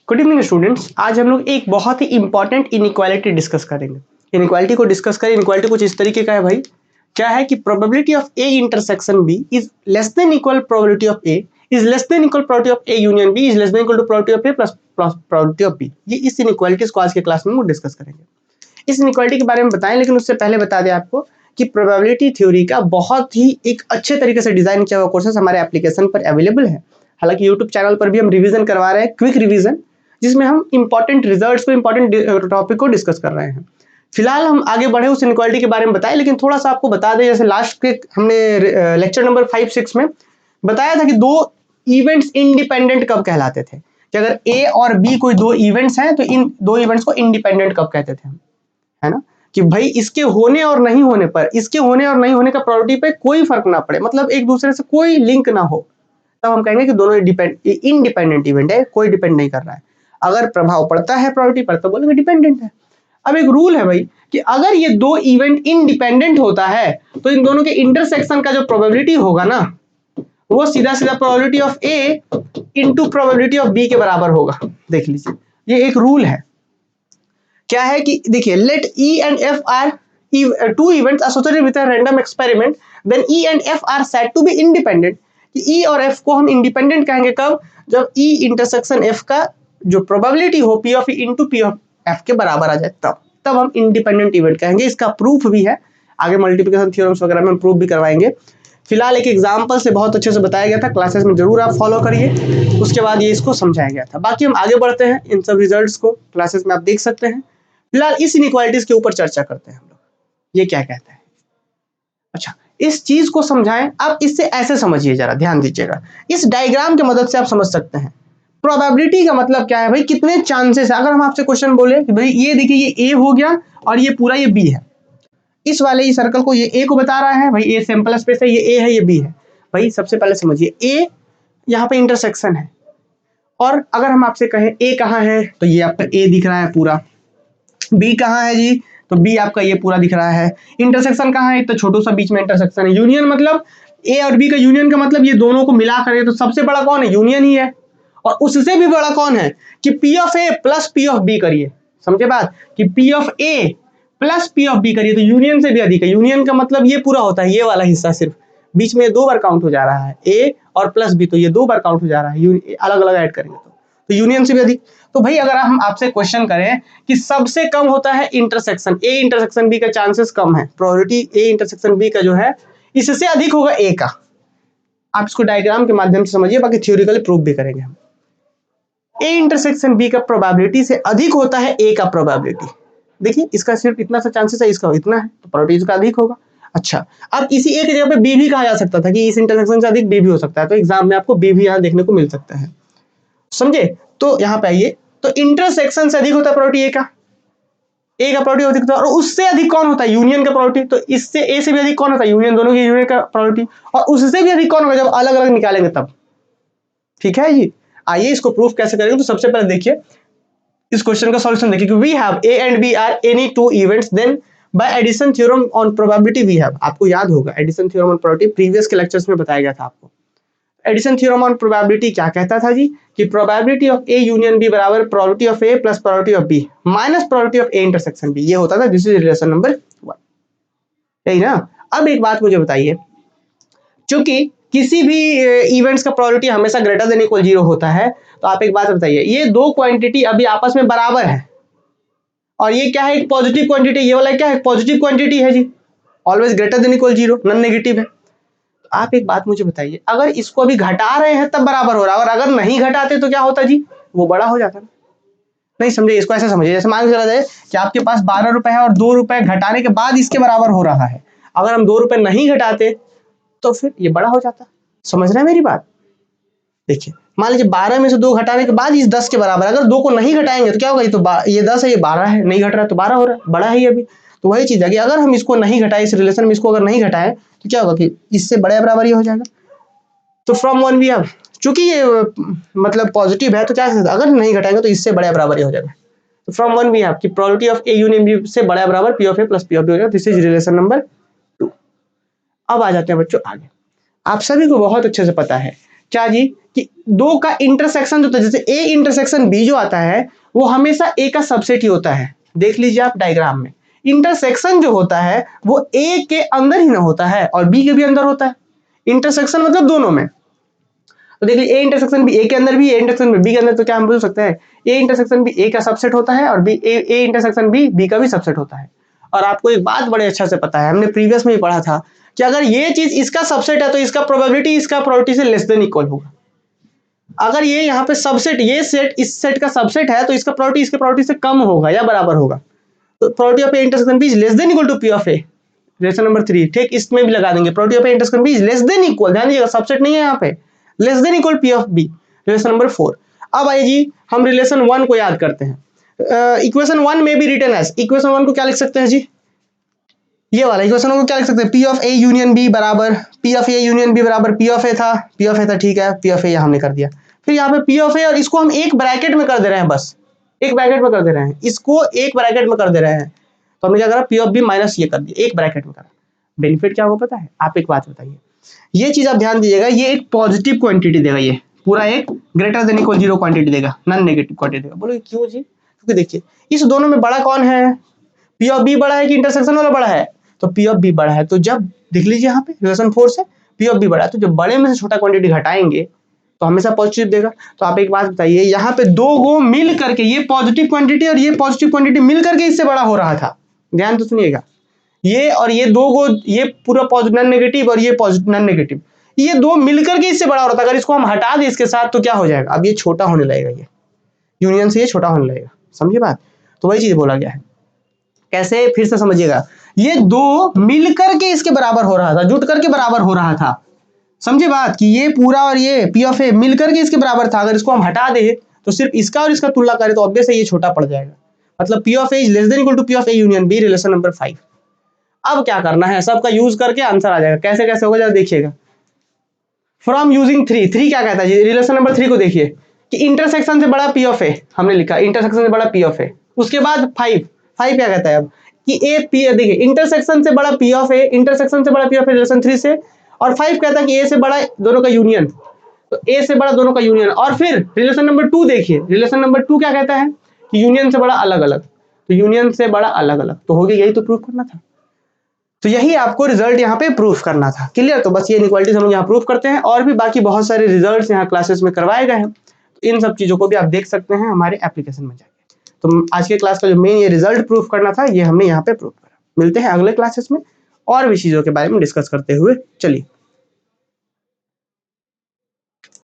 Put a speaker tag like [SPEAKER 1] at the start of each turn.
[SPEAKER 1] Good evening students, आज हम लोग एक बहुत ही इंपॉर्टेंट इनइक्वालिटी डिस्कस करेंगे। इनइक्वालिटी को डिस्कस करें। इनइक्वालिटी कुछ इस तरीके का है भाई, क्या है कि probability of A intersection B is less than equal probability of A is less than equal probability of A union B is less than equal to probability of A plus probability of B. ये इस inequalities को आज के class में हम discuss करेंगे। इस inequality के बारे में बताएं, लेकिन उससे पहले बता दें आपको कि प्रोबेबिलिटी थ्योरी का बहुत ही एक अच्छे तरीके से डिजाइन किया हुआ कोर्सेस हमारे एप्लीकेशन पर अवेलेबल है। हालांकि यूट्यूब चैनल पर भी हम रिवीजन करवा रहे हैं, क्विक रिवीजन, जिसमें हम इंपॉर्टेंट रिजल्ट्स को, इंपॉर्टेंट टॉपिक को डिस्कस कर रहे हैं। फिलहाल हम आगे बढ़े उस इनइक्वालिटी के बारे में बताएं, लेकिन थोड़ा सा आपको बता दें, जैसे लास्ट के हमने लेक्चर नंबर 5-6 में बताया था कि दो इवेंट्स इंडिपेंडेंट कब कहलाते थे, कि अगर ए और बी कोई दो इवेंट्स हैं तो इन दो इवेंट्स को इंडिपेंडेंट कब कहते थे हम, है ना, कि भाई इसके होने और नहीं होने पर, इसके होने और नहीं होने का प्रोबेबिलिटी पे कोई फर्क ना पड़े, मतलब एक दूसरे से कोई लिंक ना हो, तब हम कहेंगे कि दोनों इंडिपेंडेंट इवेंट है, कोई डिपेंड नहीं कर रहा है। अगर प्रभाव पड़ता है प्रोबेबिलिटी पर तो बोलेंगे डिपेंडेंट है। अब एक रूल है भाई कि अगर ये दो इवेंट इंडिपेंडेंट होता है तो इन दोनों के इंटरसेक्शन का जो प्रोबेबिलिटी होगा ना, वो सीधा सीधा probability of A into probability of B के बराबर होगा। देख लीजिए, ये एक रूल है। क्या है कि देखिए, let E and F are two events associated with a random experiment, then E and F are said to be independent। कि E और F को हम इंडिपेंडेंट कहेंगे कब, जब E इंटरसेक्शन F का जो प्रोबेबिलिटी हो P of E into P of F के बराबर आ जाए, तब हम इंडिपेंडेंट इवेंट कहेंगे। इसका प्रूफ भी है, आगे मल्टीप्लिकेशन थ्योरम्स वगैरह में प्रूफ भी करवाएंगे। फिलहाल एक एग्जाम्पल से बहुत अच्छे से बताया गया था, क्लासेस में जरूर आप फॉलो करिए, उसके बाद ये इसको समझाया गया था। बाकी हम आगे बढ़ते हैं, इन सब रिजल्ट्स को क्लासेस में आप देख सकते हैं। फिलहाल इस इनइक्वालिटीज के ऊपर चर्चा करते हैं हम लोग, ये क्या कहता है। अच्छा, इस चीज को समझाएं आप, इससे ऐसे समझिए, जरा ध्यान दीजिएगा, इस डायग्राम की मदद से आप समझ सकते हैं। प्रोबेबिलिटी का मतलब क्या है भाई, कितने चांसेस है। अगर हम आपसे क्वेश्चन बोले कि भाई ये देखिए, ये ए हो गया और ये पूरा ये बी है, इस वाले ये सर्कल को ये ए को बता रहा है, भाई ए सैंपल स्पेस है, ये ए है, ये बी है। भाई सबसे पहले समझिए, ए यहाँ पे इंटरसेक्शन है, और अगर हम आपसे कहें ए कहाँ है, तो ये आपका ए दिख रहा है पूरा। बी कहाँ है जी, तो बी आपका ये पूरा दिख रहा है। इंटरसेक्शन कहाँ है, तो छोटू सा बीच में इंटरसेक्शन है। यूनियन मतलब ए और बी का यूनियन का मतलब ये दोनों को मिला करें तो सबसे बड़ा कौन है, यूनियन ही है। और उससे भी बड़ा कौन है कि P of A plus P of B करिए, समझे बात, कि P of A plus P of B करिए तो यूनियन से भी अधिक है। यूनियन का मतलब ये पूरा होता है, ये वाला हिस्सा सिर्फ बीच में 2 बार काउंट हो जा रहा है, ए और प्लस बी, तो ये 2 बार काउंट हो जा रहा है, अलग अलग ऐड करेंगे तो यूनियन से भी अधिक। तो भाई अगर हम आपसे क्वेश्चन करें कि सबसे कम होता है इंटरसेक्शन, ए इंटरसेक्शन बी का चांसेस कम है, प्रोबेबिलिटी ए इंटरसेक्शन बी का जो है इससे अधिक होगा ए का। आप इसको डायग्राम के माध्यम से समझिए, बाकी थ्योरेटिकली प्रूफ भी करेंगे हम। ए इंटरसेक्शन बी का प्रोबेबिलिटी से अधिक होता है ए का प्रोबेबिलिटी। देखिए, इसका सिर्फ इतना सा चांसेस है, इसका इतना है, तो प्रोबेबिलिटी इसका अधिक होगा। अच्छा, अब इसी ए की जगह पे बी भी कहा जा सकता था कि इस इंटरसेक्शन से अधिक बी भी हो सकता है, तो एग्जाम में आपको बी भी यहाँ देखने को मिल सकता है, समझे। तो यहाँ पे आइए, तो इंटरसेक्शन से अधिक होता है प्रोबेबिलिटी ए का प्रोबेबिलिटी अधिक होता है, और उससे अधिक कौन होता है, यूनियन का प्रोबेबिलिटी। तो इससे ए से भी अधिक कौन होता है, यूनियन, दोनों की यूनियन का प्रोबेबिलिटी। और उससे भी अधिक कौन होगा जब अलग अलग निकालेंगे तब, ठीक है जी। आइए इसको प्रूफ कैसे करेंगे, तो सबसे पहले देखिए इस क्वेश्चन का सॉल्यूशन देखिए कि we have A and B are any two events, then by addition theorem on probability we have. आपको याद होगा addition theorem on probability previous के लेक्चर्स में बताया गया था आपको। एडिशन थ्योरम ऑन प्रोबेबिलिटी क्या कहता था जी, कि probability of A union B बराबर probability of A plus probability of B minus probability of A intersection B, ये होता था। दिस इज रिलेशन नंबर 1, यही ना। अब एक बात मुझे बताइए, क्योंकि किसी भी इवेंट्स का प्रोबेबिलिटी हमेशा ग्रेटर देन इक्वल 0 होता है, तो आप एक बात बताइए, ये दो क्वांटिटी अभी आपस में बराबर है, और ये क्या है, एक पॉजिटिव क्वांटिटी, ये वाला क्या है, पॉजिटिव क्वांटिटी है जी, always greater than equal 0, non negative है। आप एक बात मुझे बताइए, अगर इसको अभी घटा रहे हैं तब बराबर हो रहा है, और अगर नहीं घटाते तो क्या होता जी, वो बड़ा हो जाता है। नहीं समझे, इसको ऐसे समझिए, जैसे मान के चला जाए कि आपके पास 12 रुपए है और 2 रुपए घटाने के बाद इसके बराबर हो रहा है, अगर हम 2 रुपए नहीं घटाते तो फिर ये बड़ा हो जाता। समझ रहे हैं मेरी बात। देखिए, मान लीजिए 12 में से 2 घटाने के बाद इस 10 के बराबर, अगर 2 को नहीं घटाएंगे तो क्या होगा, ये तो ये 10 है, ये 12 है, नहीं घट रहा है तो 12 हो रहा है, बड़ा है ये अभी। तो वही चीज है कि अगर हम इसको नहीं घटाए, इस रिलेशन में इसको अगर नहीं घटाएं तो क्या होगा कि इससे बड़े बराबर ये हो जाएगा। तो फ्रॉम वन वी हैव, चूंकि ये मतलब पॉजिटिव है तो क्या, अगर नहीं घटाएंगे तो इससे बड़ा बराबर ही हो जाएगा। तो फ्रॉम वन वी हैव कि probability of A union B से बड़ा बराबर P of A plus P of B हो जाएगा। This is relation number 2। अब आ जाते हैं बच्चों आगे। आप सभी को बहुत अच्छे से पता है क्या जी कि दो का इंटरसेक्शन जो होता है, जैसे ए इंटरसेक्शन बी जो आता है वो हमेशा ए का सबसेट ही होता है। देख लीजिए आप डायग्राम में, इंटरसेक्शन जो होता है वो ए के अंदर ही ना होता है और बी के भी अंदर होता है। इंटरसेक्शन मतलब दोनों में। तो देखिए ए इंटरसेक्शन भी ए के अंदर भी, ए इंटरसेक्शन भी बी के अंदर, तो क्या हम बोल सकते हैं ए इंटरसेक्शन भी ए का सबसेट होता है और बी ए इंटरसेक्शन भी बी का भी सबसेट होता है। और आपको एक बात बड़े अच्छा से पता है, हमने प्रीवियस में ही पढ़ा था कि अगर ये चीज इसका सबसेट है तो इसका प्रोबेबिलिटी इसका प्रोबेबिलिटी से लेस देन इक्वल होगा। अगर ये यहाँ पे सबसेट, ये सेट इस सेट का सबसेट है तो इसका प्रोबेबिलिटी इसके प्रोबेबिलिटी से कम होगा या बराबर होगा। तो probability of A intersection B is less than equal to P of A. Relation number 3 ठीक इसमें भी लगा देंगे, probability of A intersection B is less than equal, ध्यान दीजिएगा सबसेट नहीं है यहाँ पे, less than equal P of B. Relation number 4। अब आइए जी हम रिलेशन 1 को याद करते हैं। इक्वेशन 1 में भी रिटन एज, इक्वेशन 1 को क्या लिख सकते हैं जी, ये वाला इक्वेशन को क्या लिख सकते हैं, P of A union B बराबर, P of A union B बराबर पी ऑफ ए था, पी ऑफ ए था ठीक है, पी ऑफ ए यहाँ हमने कर दिया। फिर यहाँ पे पी ऑफ ए और इसको हम एक ब्रैकेट में कर दे रहे हैं, बस एक ब्रैकेट में कर दे रहे हैं, इसको एक ब्रैकेट में कर दे रहे हैं। तो हमने क्या करा, पी ऑफ बी माइनस ये कर दिया, एक ब्रैकेट में करा। बेनिफिट क्या होगा पता है, आप एक बात बताइए, ये चीज आप ध्यान दीजिएगा, ये एक पॉजिटिव क्वांटिटी देगा, ये पूरा एक ग्रेटर देन इक्वल 0 क्वांटिटी देगा, नॉन नेगेटिव क्वांटिटी देगा। बोलो क्यों जी, क्योंकि देखिए इस दोनों में बड़ा कौन है, पी ऑफ बी बड़ा है कि इंटरसेक्शन वाला बड़ा है, तो पी ऑफ बी बड़ा है। तो जब देख लीजिए यहाँ पे रिलेशन 4 से पी ऑफ बी बड़ा है, तो जब बड़े में से छोटा क्वांटिटी घटाएंगे तो हमेशा पॉजिटिव देगा। तो आप एक बात बताइए, यहाँ पे दो गो मिल करके, ये पॉजिटिव क्वांटिटी और ये पॉजिटिव क्वांटिटी मिल करके इससे बड़ा हो रहा था, ध्यान तो सुनिएगा, ये और ये दो गो, ये पूरा पॉजिटिव नॉन नेगेटिव और ये पॉजिटिव नॉन नेगेटिव, ये दो मिलकर के इससे बड़ा हो रहा था। अगर इसको हम हटा दें इसके साथ तो क्या हो जाएगा, अब ये छोटा होने लगेगा, ये यूनियन से ये छोटा होने लगेगा, समझिए बात। तो वही चीज बोला गया है। कैसे, फिर से समझिएगा, ये दो मिलकर के इसके बराबर हो रहा था, जुट करके बराबर हो रहा था, समझे बात, कि ये पूरा और ये पी ऑफ ए मिलकर के इसके बराबर था। अगर इसको हम हटा दें तो सिर्फ इसका और इसका तुलना करें तो ऑब्वियस है ये छोटा पड़ जाएगा। मतलब P of A is less than equal to P of A union B, relation number 5। अब क्या करना है, सबका यूज करके आंसर आ जाएगा। कैसे कैसे होगा जरा देखिएगा, फ्रॉम यूजिंग 3 क्या कहता है जी, रिलेशन नंबर 3 को देखिए कि इंटरसेक्शन से बड़ा पी ऑफ ए, हमने लिखा इंटरसेक्शन से बड़ा पी ऑफ ए। उसके बाद 5 क्या कहता है अब कि ए पी, देखिए इंटरसेक्शन से बड़ा पी ऑफ ए, इंटरसेक्शन से बड़ा पी ऑफ ए रिलेशन 3 से, और 5 कहता है कि ए से बड़ा दोनों का यूनियन, तो ए से बड़ा दोनों का यूनियन। और फिर रिलेशन नंबर 2 देखिए, रिलेशन नंबर 2 क्या कहता है कि यूनियन से बड़ा अलग अलग, तो यूनियन से बड़ा अलग अलग, तो हो गया, यही तो प्रूफ करना था। तो यही आपको रिजल्ट यहाँ पे प्रूफ करना था, क्लियर। तो बस ये इनइक्वालिटीज हम लोग यहाँ प्रूफ करते हैं, और भी बाकी बहुत सारे रिजल्ट्स यहाँ क्लासेस में करवाए गए हैं, तो इन सब चीजों को भी आप देख सकते हैं हमारे एप्लीकेशन में जाके। तो आज के क्लास का जो मेन ये रिजल्ट प्रूफ करना था, ये हमने यहाँ पे प्रूफ करा। मिलते हैं अगले क्लासेस में और भी चीजों के बारे में डिस्कस करते हुए, चलिए।